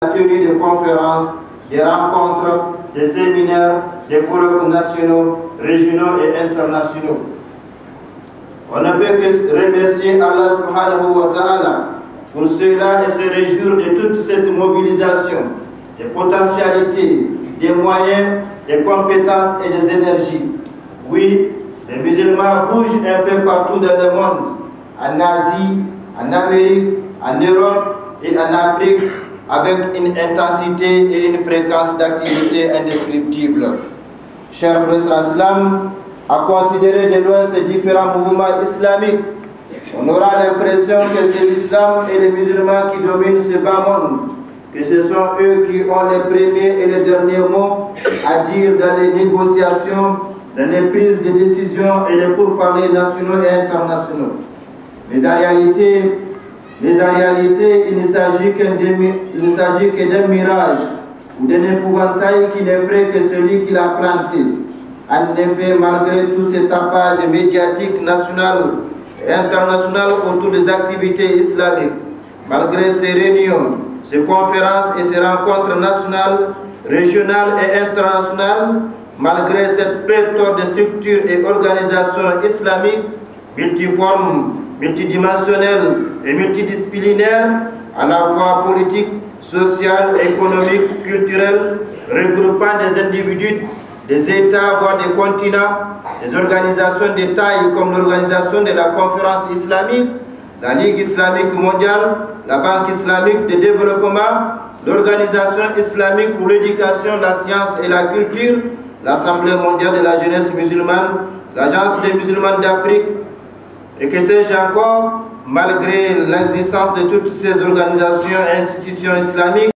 la tenue de conférences, des rencontres, des séminaires, des colloques nationaux, régionaux et internationaux. On ne peut que remercier Allah subhanahu wa ta'ala pour cela et se réjouir de toute cette mobilisation, des potentialités, des moyens, des compétences et des énergies. Oui, les musulmans bougent un peu partout dans le monde, en Asie, en Amérique, en Europe et en Afrique, avec une intensité et une fréquence d'activité indescriptibles. Chers frères islam, à considérer de loin ces différents mouvements islamiques, on aura l'impression que c'est l'islam et les musulmans qui dominent ce bas monde, que ce sont eux qui ont les premiers et les derniers mots à dire dans les négociations, dans les prises de décision et les pourparlers nationaux et internationaux. Mais en réalité, il ne s'agit que d'un mirage ou d'un épouvantail qui n'effraie que celui qui l'a planté. En effet, malgré tout ce tapage médiatique national et international autour des activités islamiques, malgré ces réunions, ces conférences et ces rencontres nationales, régionales et internationales, malgré cette pléthore de structures et organisations islamiques multiformes, multidimensionnelles et multidisciplinaires, à la fois politiques, sociales, économiques, culturelles, regroupant des individus, des États, voire des continents, des organisations de taille comme l'organisation de la conférence islamique, la Ligue islamique mondiale, la Banque islamique de développement, l'Organisation islamique pour l'éducation, la science et la culture, l'Assemblée mondiale de la jeunesse musulmane, l'Agence des musulmans d'Afrique, et que sais-je encore, malgré l'existence de toutes ces organisations et institutions islamiques,